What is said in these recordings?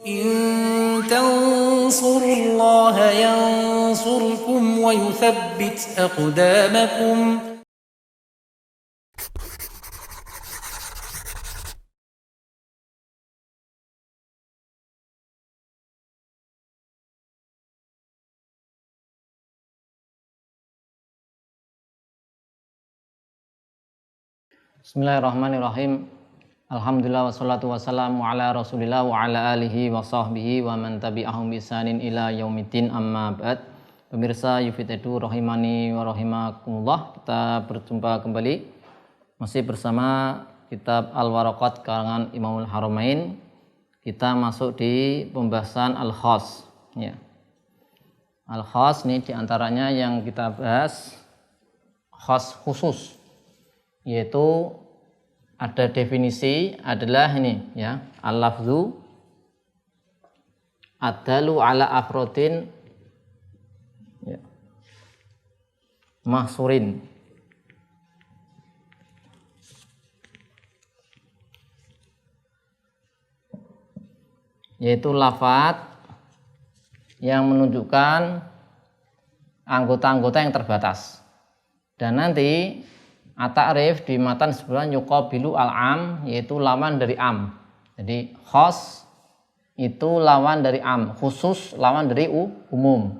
إن تنصروا الله ينصركم ويثبت أقدامكم. Bismillahirrahmanirrahim. Alhamdulillah wassalatu wassalamu ala rasulillah wa ala alihi wa sahbihi wa man tabi'ahum bisanin ila yaumiddin, amma ba'd. Pemirsa Yufid Edu rahimani wa rahimakumullah, kita berjumpa kembali masih bersama kitab Al-Waraqat karangan Imamul Haramain. Kita masuk di pembahasan Al-Khas ya. Al-Khas ini diantaranya yang kita bahas khas khusus, yaitu ada definisi adalah ini ya, al-lafzu adalu ala afrodin ya, mahsurin, yaitu lafaz yang menunjukkan anggota-anggota yang terbatas. Dan nanti at-ta'rif di matan sebenarnya yuqabilu al-am, yaitu lawan dari am. Jadi khas itu lawan dari am, khusus lawan dari umum.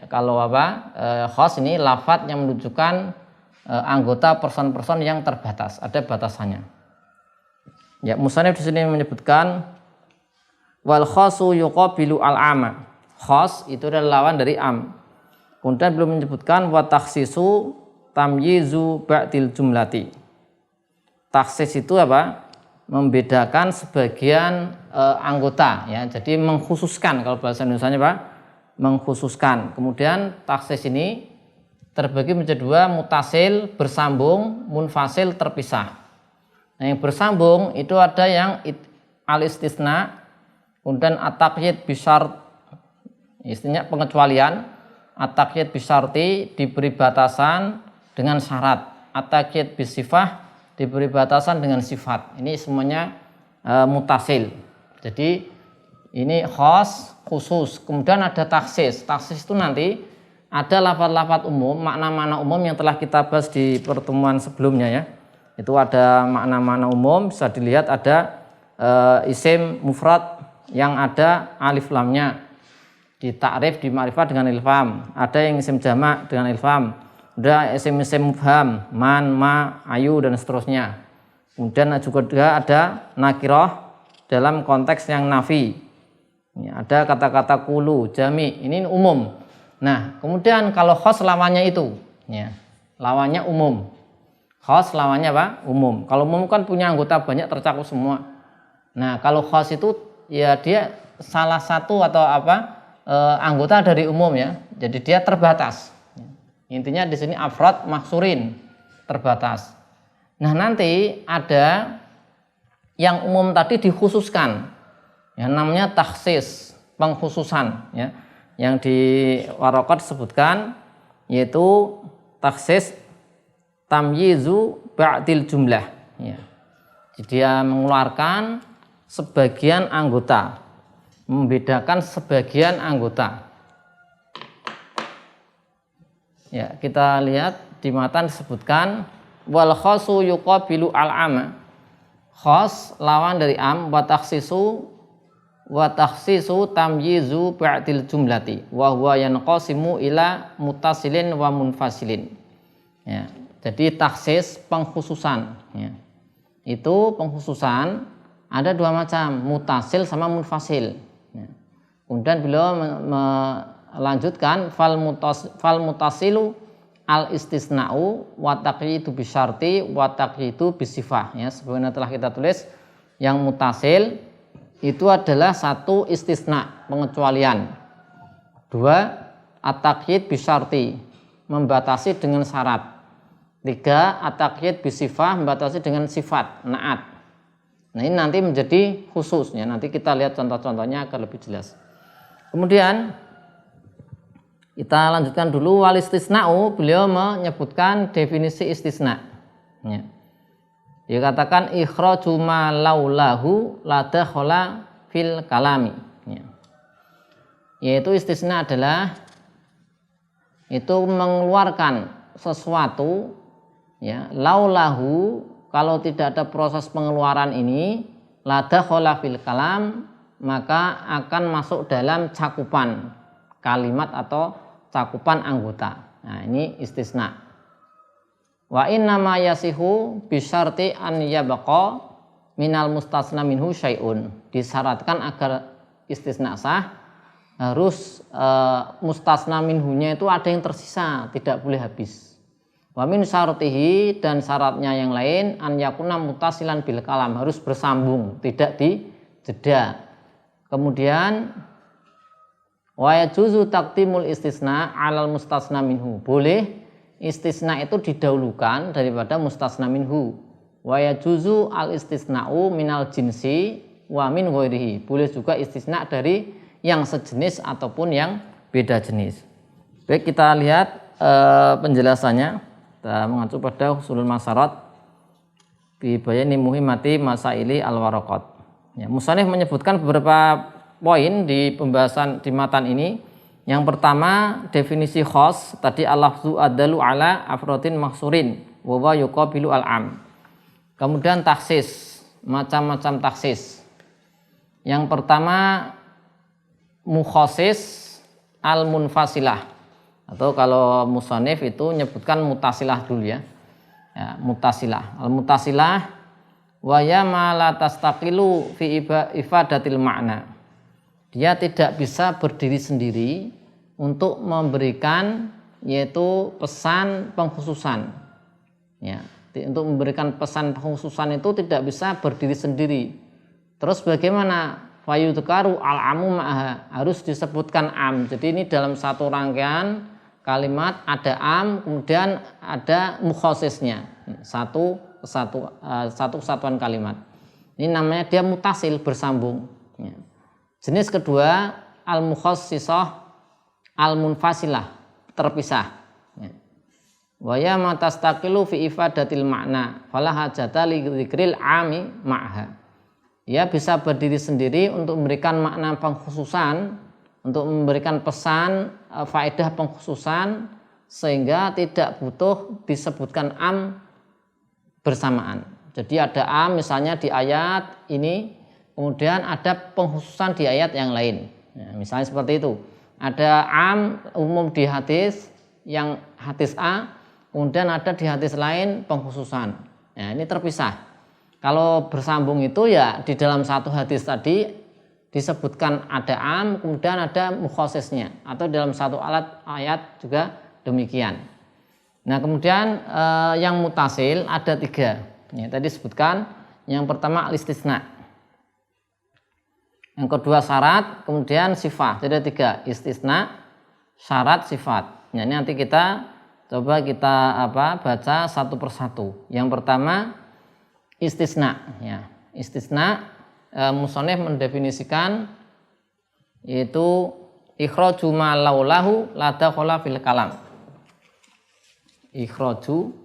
Kalau khas ini lafaz yang menunjukkan anggota person-person yang terbatas, ada batasannya. Ya, musannif di sini menyebutkan wal khasu yuqabilu al-ama. Khas itu adalah lawan dari am. Kemudian belum menyebutkan wa takhsisu tamyizu ba'dil jumlati. Taksis itu apa? Membedakan sebagian anggota ya. Jadi mengkhususkan, kalau bahasa Indonesianya Pak, mengkhususkan. Kemudian taksis ini terbagi menjadi dua, mutasil bersambung, munfasil terpisah. Nah, yang bersambung itu ada yang al-istisna, kemudian at-taqyid bisyart, istilahnya pengecualian. At-taqyid bisyarti diberi batasan dengan syarat, at-taqyid bisifah diberi batasan dengan sifat. Ini semuanya mutasil. Jadi ini khas, khusus. Kemudian ada taksis. Taksis itu nanti ada lafaz-lafaz umum, makna-makna umum yang telah kita bahas di pertemuan sebelumnya ya. Itu ada makna-makna umum, bisa dilihat ada isim mufrad yang ada alif lamnya. Di ta'rif, di ma'rifat dengan ilfam. Ada yang isim jamak dengan ilfam. Ada isim-isim mubham, man, ma, ayu, dan seterusnya. Kemudian juga ada nakirah dalam konteks yang nafi. Ada kata-kata kulu, jami, ini umum. Nah, kemudian kalau khas lawannya itu, ya, lawannya umum. Khas lawannya apa? Umum. Kalau umum kan punya anggota banyak, tercakup semua. Nah, kalau khas itu ya dia salah satu atau anggota dari umum ya. Jadi dia terbatas. Intinya di sini afrad mahsurin, terbatas. Nah, nanti ada yang umum tadi dikhususkan. Ya, namanya takhsis, pengkhususan ya. Yang di Waraqat disebutkan yaitu takhsis tamyizu ba'dil jumlah ya. Jadi dia mengeluarkan sebagian anggota, membedakan sebagian anggota. Ya, kita lihat di matan disebutkan wal khasu yuqabilu al-ama. Khas lawan dari am, wa takhsisu tamyizu ba'dil jumlati wa huwa yanqasimu ila mutasilin wa munfasilin. Ya, jadi takhsis pengkhususan ya. Itu pengkhususan ada dua macam, mutasil sama munfasil. Kemudian beliau melanjutkan fal mutasilu al istisna'u wa taqyidu bisyarti wa taqyidu bisifah ya. Sebagaimana telah kita tulis, yang mutasil itu adalah satu istisna, pengecualian. Dua, at-taqyid bisyarti, membatasi dengan syarat. Tiga, at-taqyid bisifah, membatasi dengan sifat, naat. Nah, ini nanti menjadi khusus ya. Nanti kita lihat contoh-contohnya agar lebih jelas. Kemudian kita lanjutkan dulu wal istisna'u, beliau menyebutkan definisi istisna. Ya. Dikatakan ikhraju ma laulahu la dakhala fil kalami. Ya. Yaitu istisna adalah itu mengeluarkan sesuatu ya, laulahu, kalau tidak ada proses pengeluaran ini, la dakhala fil kalam, maka akan masuk dalam cakupan kalimat atau cakupan anggota. Nah, ini istisna. Wa inna ma yasihu bisyarti an yabqa minal mustasna minhu syai'un. Disyaratkan agar istisna sah harus mustasna minhunya itu ada yang tersisa, tidak boleh habis. Wa min syartihi, dan syaratnya yang lain, an yakuna mutasilan bil kalam, harus bersambung, tidak dijeda. Kemudian wa yajuzu taqdimul istisna alal mustasna minhu, boleh istisna itu didahulukan daripada mustasna minhu. Wa yajuzu al istisna'u minal jinsi wa min ghairihi, boleh juga istisna dari yang sejenis ataupun yang beda jenis. Baik, kita lihat penjelasannya. Kita mengacu pada Ushulul Masarat bi bayani muhimmati masaili al-waraqat. Ya, musannif menyebutkan beberapa poin di pembahasan di matan ini. Yang pertama, definisi khos, tadi al-lafzu adalu ala afrodin maksurin wa huwa yuqabilu al-am. Kemudian taksis, macam-macam taksis. Yang pertama, mukhasis al-munfasilah, atau kalau musannif itu nyebutkan mutasilah dulu ya. Ya, mutasilah. Al-mutasilah wa ya ma la tastaqilu fi ifadatil ma'na. Dia tidak bisa berdiri sendiri untuk memberikan yaitu pesan pengkhususan. Ya, untuk memberikan pesan pengkhususan itu tidak bisa berdiri sendiri. Terus bagaimana? Fayudkaru al-amu ma'aha, harus disebutkan am. Jadi ini dalam satu rangkaian kalimat ada am, kemudian ada mukhasisnya, satu kesatuan kalimat. Ini namanya dia mutasil, bersambung. Ya. Jenis kedua al-mukhassisah al-munfasilah, terpisah. Ya. Wa ya ma tastaqilu fi ifadatil ma'na fala hajata li dzikril ami ma'ha. Dia bisa berdiri sendiri untuk memberikan makna pengkhususan, untuk memberikan pesan faedah pengkhususan, sehingga tidak butuh disebutkan am bersamaan. Jadi ada am misalnya di ayat ini, kemudian ada pengkhususan di ayat yang lain. Ya, misalnya seperti itu. Ada am umum di hadis, yang hadis A, kemudian ada di hadis lain pengkhususan. Ya, ini terpisah. Kalau bersambung itu ya di dalam satu hadis tadi disebutkan ada am, kemudian ada mukhasisnya, atau dalam satu ayat juga demikian. Nah, kemudian yang mutasil ada tiga. Ya, tadi disebutkan, yang pertama al-istisna, yang kedua syarat, kemudian sifat. Jadi ada tiga, istisna, syarat, sifat. Nah, ini nanti kita coba baca satu persatu. Yang pertama istisna, ya. Istisna, musannif mendefinisikan yaitu ikhraju ma laulahu la dakhala fil kalam. Ikhraju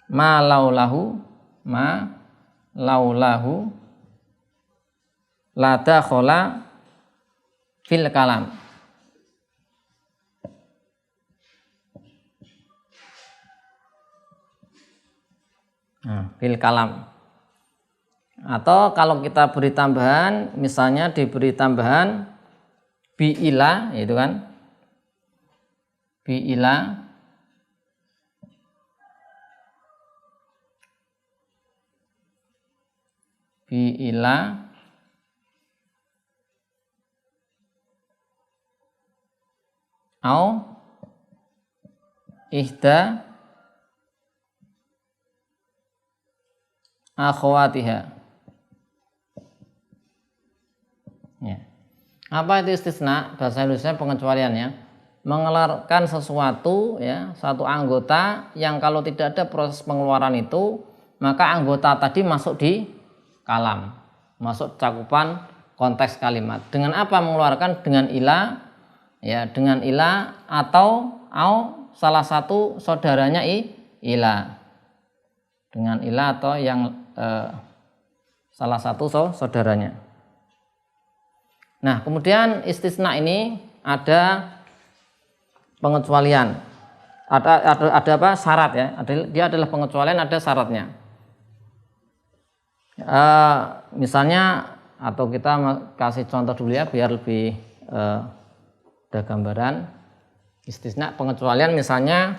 ma laulahu la dakhala fil kalam. Nah, fil kalam. Atau kalau kita beri tambahan, misalnya diberi tambahan bi'ila, itu kan, bi'ila au ihda akhwatiha. Ya. Apa itu istisna? Bahasa Indonesia pengecualiannya mengeluarkan sesuatu, ya, satu anggota yang kalau tidak ada proses pengeluaran itu, maka anggota tadi masuk di kalam, masuk cakupan konteks kalimat. Dengan apa mengeluarkan? Dengan ila, ya, dengan ila atau salah satu saudaranya ila. Dengan ila atau yang salah satu saudaranya. Nah, kemudian istisna ini ada pengecualian. Ada apa? Syarat ya. Dia adalah pengecualian, ada syaratnya. Misalnya, atau kita kasih contoh dulu ya biar lebih ada gambaran. Istisna pengecualian misalnya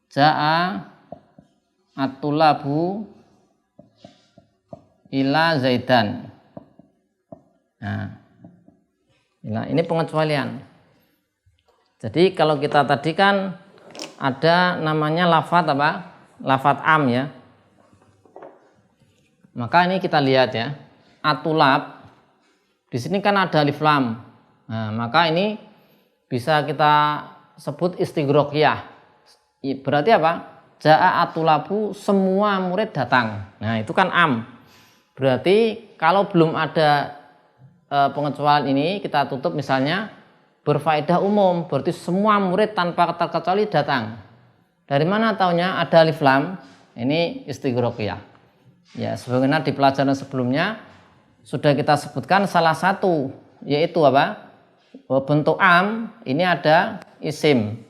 jaa at-tulabu ila zaidan. Nah, ini pengecualian. Jadi kalau kita tadi kan ada namanya lafadz apa? Lafadz am ya. Maka ini kita lihat ya. Atulab di sini kan ada alif lam. Nah, maka ini bisa kita sebut istighraqiyah. Berarti apa? Jaa atulabu, semua murid datang. Nah, itu kan am. Berarti kalau belum ada pengecualian ini kita tutup misalnya berfaedah umum, berarti semua murid tanpa terkecuali datang. Dari mana taunya ada alif lam? Ini istighraqiyah. Ya, sebagaimana di pelajaran sebelumnya sudah kita sebutkan salah satu, yaitu apa? Bentuk am ini ada isim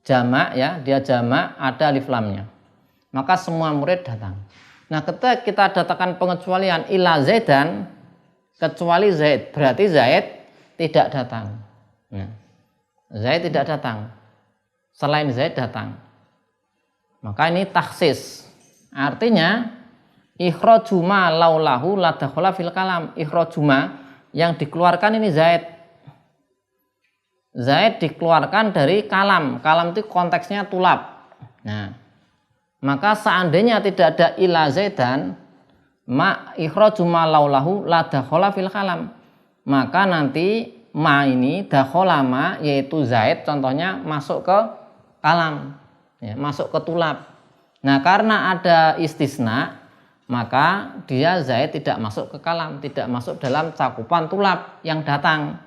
jamak ya, dia jamak, ada alif lamnya. Maka semua murid datang. Nah, ketika kita datangkan pengecualian ila zaidan, kecuali Zaid, berarti Zaid tidak datang. Nah, Zaid tidak datang. Selain Zaid datang. Maka ini takhsis. Artinya ikhrajuma laulahu la dakhala fil kalam. Ikhrajuma yang dikeluarkan ini Zaid. Zaid dikeluarkan dari kalam. Kalam itu konteksnya tulab. Nah, maka seandainya tidak ada ila zaidan, ma ikhrajuma laulahu la dakhala fil kalam. Maka nanti ma ini dakhala ma, yaitu Zaid contohnya masuk ke kalam. Ya, masuk ke tulab. Nah, karena ada istisna, maka dia Zaid tidak masuk ke kalam, tidak masuk dalam cakupan tulab yang datang.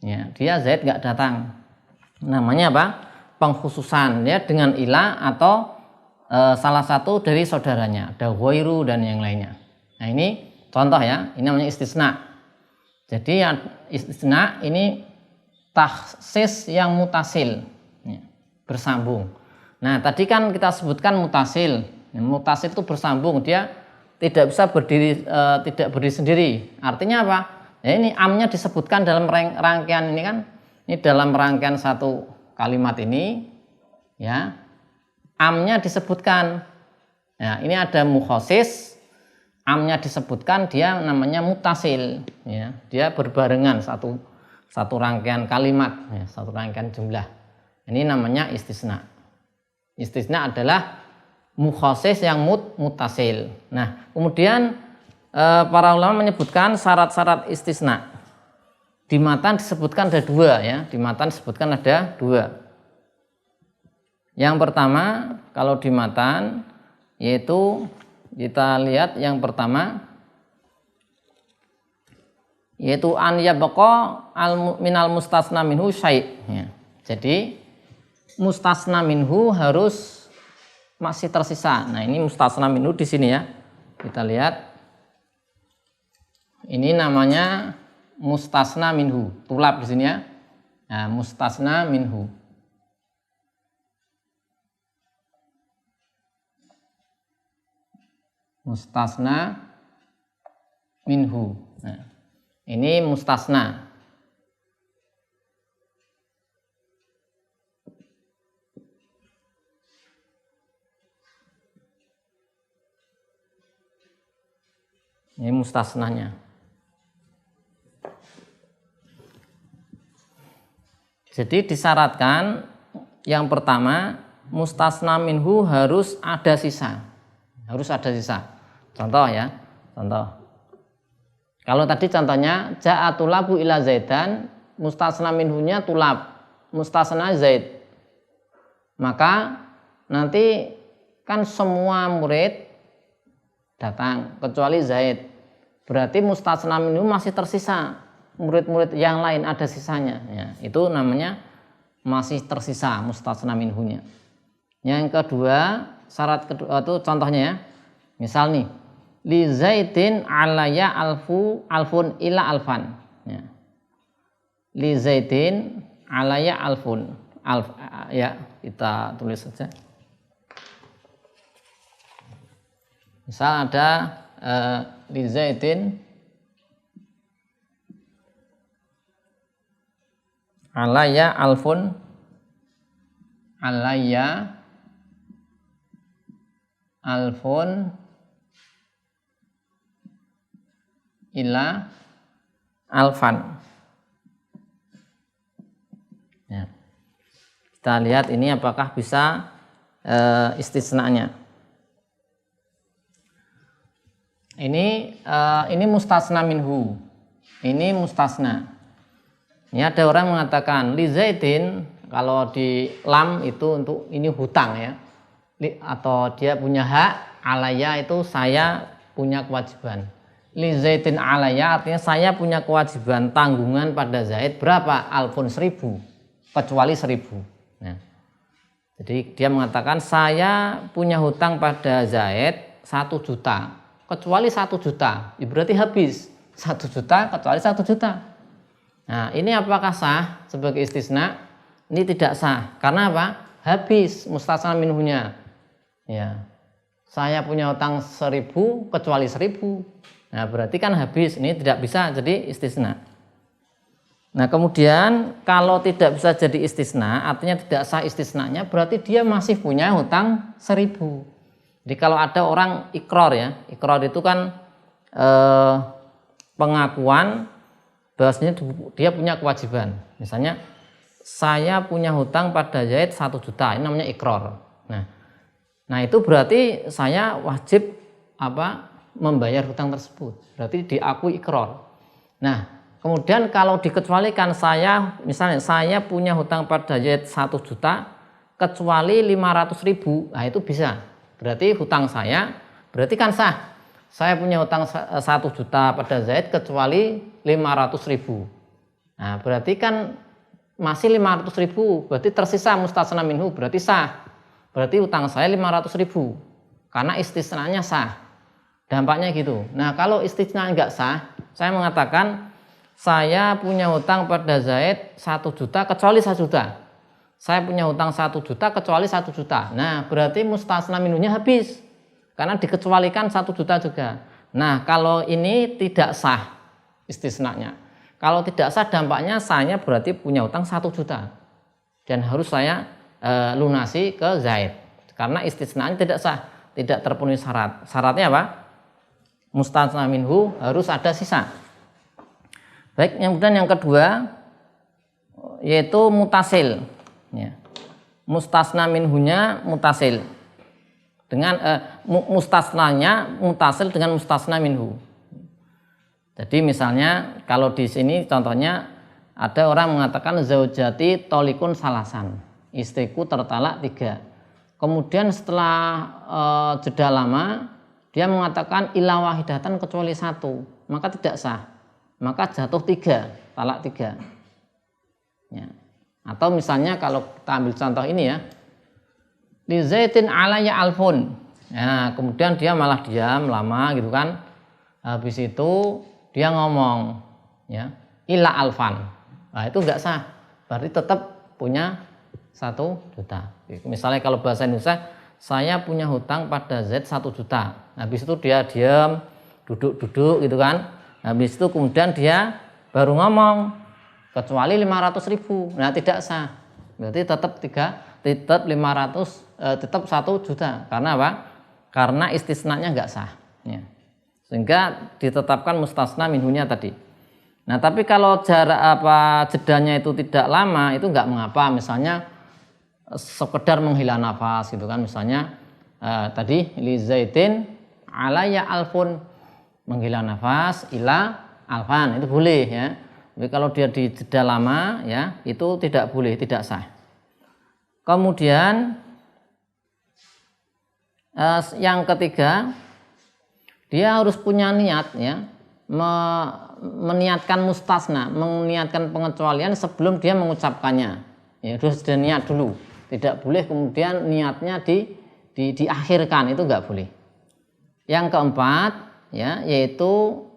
Ya, dia Zaid nggak datang. Namanya apa? Pengkhususan ya, dengan ilah atau salah satu dari saudaranya, ada ghairu dan yang lainnya. Nah, ini contoh ya, ini namanya istisna. Jadi yang istisna ini takhsis yang mutasil, ya, bersambung. Nah, tadi kan kita sebutkan mutasil. Mutasil itu bersambung, dia tidak bisa berdiri, tidak berdiri sendiri. Artinya apa? Ya, ini amnya disebutkan dalam rangkaian ini kan, ini dalam rangkaian satu kalimat ini, ya, amnya disebutkan. Ya, ini ada mukhasis, amnya disebutkan, dia namanya mutasil. Ya, dia berbarengan satu rangkaian kalimat, ya, satu rangkaian jumlah. Ini namanya istisna. Istisna adalah mukhasis yang mutasil. Nah, kemudian para ulama menyebutkan syarat-syarat istisna. Di matan disebutkan ada dua ya, di matan disebutkan ada dua. Yang pertama, kalau di matan yaitu kita lihat yang pertama yaitu an yabqa minal mustasna minhu syai'. Ya. Jadi mustasna minhu harus masih tersisa. Nah, ini mustasna minhu di sini ya. Kita lihat. Ini namanya mustasna minhu. Tulab di sini ya. Nah, mustasna minhu. Mustasna minhu. Nah, ini mustasna. Ini mustasnanya. Jadi disyaratkan yang pertama mustasna minhu harus ada sisa. Harus ada sisa. Contoh ya, contoh. Kalau tadi contohnya ja'a tulabu ila zaidan, mustasna minhunya tulab, mustasna zaid. Maka nanti kan semua murid datang kecuali Zaid. berarti mustasna minhu masih tersisa, murid-murid yang lain ada sisanya, ya, itu namanya masih tersisa mustasna minhunya. Yang kedua, syarat kedua itu contohnya ya, misal nih, li zaidin alaya alfun ila alfan, ya. Li zaidin alaya alfun ya, kita tulis saja. Misal ada li zaidin alaya alfun alaya alfun ila alfan. Ya. Kita lihat ini apakah bisa istisnanya. Ini mustasna minhu. Ini mustasna. Ini ada orang mengatakan li zaidin, kalau di lam itu untuk ini hutang ya. Atau dia punya hak, alaya itu saya punya kewajiban. Li zaidin alaya artinya saya punya kewajiban tanggungan pada Zaid berapa? Alfun 1000, kecuali 1000. Nah, jadi dia mengatakan saya punya hutang pada Zaid 1 juta, kecuali 1 juta. Berarti habis 1 juta kecuali 1 juta. Nah, ini apakah sah sebagai istisna? Ini tidak sah. Karena apa? Habis mustasna minhunya. Ya. Saya punya hutang 1000 kecuali 1000. Nah, berarti kan habis. Ini tidak bisa jadi istisna. Nah, kemudian kalau tidak bisa jadi istisna, artinya tidak sah istisnanya, berarti dia masih punya hutang 1000. Jadi kalau ada orang ikrar ya, ikrar itu kan pengakuan bahwasanya dia punya kewajiban. Misalnya saya punya hutang pada Zaid 1 juta, ini namanya ikrar. Nah itu berarti saya wajib membayar hutang tersebut. Berarti diakui ikrar. Nah kemudian kalau dikecualikan misalnya saya punya hutang pada Zaid 1 juta kecuali 500.000, nah itu bisa. Berarti hutang saya, berarti kan sah. Saya punya hutang 1 juta pada Zaid kecuali 500.000. Nah, berarti kan masih 500.000, berarti tersisa mustasna minhu, berarti sah. Berarti hutang saya 500.000. Karena istisnanya sah. Dampaknya gitu. Nah, kalau istisna enggak sah, saya mengatakan saya punya hutang pada Zaid 1 juta kecuali 1 juta. Saya punya hutang 1 juta kecuali 1 juta. Nah, berarti mustasna minhunya habis. Karena dikecualikan 1 juta juga. Nah, kalau ini tidak sah istisnanya. Kalau tidak sah dampaknya saya berarti punya hutang 1 juta. Dan harus saya lunasi ke Zaid. Karena istisnanya tidak sah. Tidak terpenuhi syarat. Syaratnya apa? Mustasna minhu harus ada sisa. Baik, kemudian yang kedua yaitu mutasil. Ya. Mustasna minhunya mutasil dengan mustasnanya mutasil dengan mustasna minhu. Jadi misalnya kalau di sini contohnya ada orang mengatakan zaujati tolikun salasan, istriku tertalak 3. Kemudian setelah jeda lama dia mengatakan ila wahidatan kecuali 1, maka tidak sah, maka jatuh 3, talak 3. Ya. Atau misalnya kalau kita ambil contoh ini ya, li zaidin alaya alfun. Nah, kemudian dia malah diam lama gitu kan. Habis itu dia ngomong ya, ila alfan. Nah, itu enggak sah. Berarti tetap punya 1 juta. Misalnya kalau bahasa Indonesia, saya punya hutang pada Z 1 juta. Habis itu dia diam, duduk-duduk gitu kan. Habis itu kemudian dia baru ngomong kecuali 500.000. Nah, tidak sah. Berarti tetap 1 juta. Karena apa? Karena istisnanya enggak sah. Ya. Sehingga ditetapkan mustasna minhunya tadi. Nah, tapi kalau jarak jedanya itu tidak lama, itu enggak mengapa. Misalnya sekedar menghela nafas gitu kan. Misalnya tadi li zaidin alaya alfun, menghela nafas ila alfan, itu boleh ya. Tapi kalau dia di jeda lama ya, itu tidak boleh, tidak sah. Kemudian yang ketiga, dia harus punya niat ya. meniatkan mustasna, meniatkan pengecualian sebelum dia mengucapkannya. Ya, sudah niat dulu. Tidak boleh kemudian niatnya diakhirkan, itu enggak boleh. Yang keempat, ya, yaitu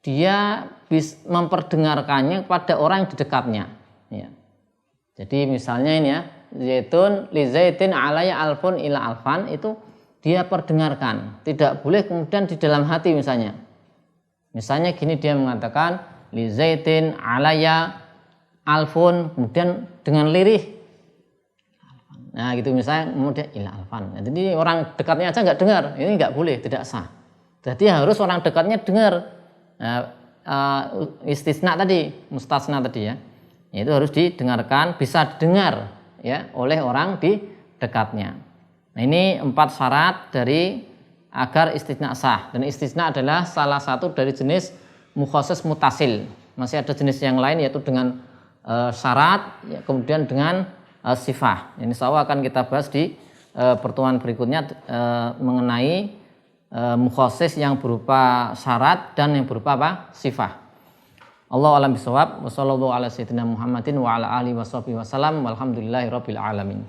dia memperdengarkannya kepada orang yang di dekatnya. Ya. Jadi misalnya ini ya, zaitun li zaitin alaya alfun ila alfan, itu dia perdengarkan. Tidak boleh kemudian di dalam hati misalnya. Misalnya gini, dia mengatakan li zaitin alaya alfun, kemudian dengan lirih. Nah gitu misalnya, kemudian ila alfan. Nah, jadi orang dekatnya aja nggak dengar, ini nggak boleh, tidak sah. Jadi harus orang dekatnya dengar. Nah, istisna tadi, mustasna tadi ya. Itu harus didengarkan, bisa didengar ya oleh orang di dekatnya. Nah, ini 4 syarat dari agar istisna sah, dan istisna adalah salah satu dari jenis mukhasis mutasil. Masih ada jenis yang lain yaitu dengan syarat ya, kemudian dengan sifah. Ini insyaallah akan kita bahas di pertemuan berikutnya mengenai mukhasis yang berupa syarat dan yang berupa apa? Sifah. Allahu a'lam bishawab. Wassallallahu ala sayyidina Muhammadin wa ala alihi washabihi wasallam. Walhamdulillahirabbil alamin.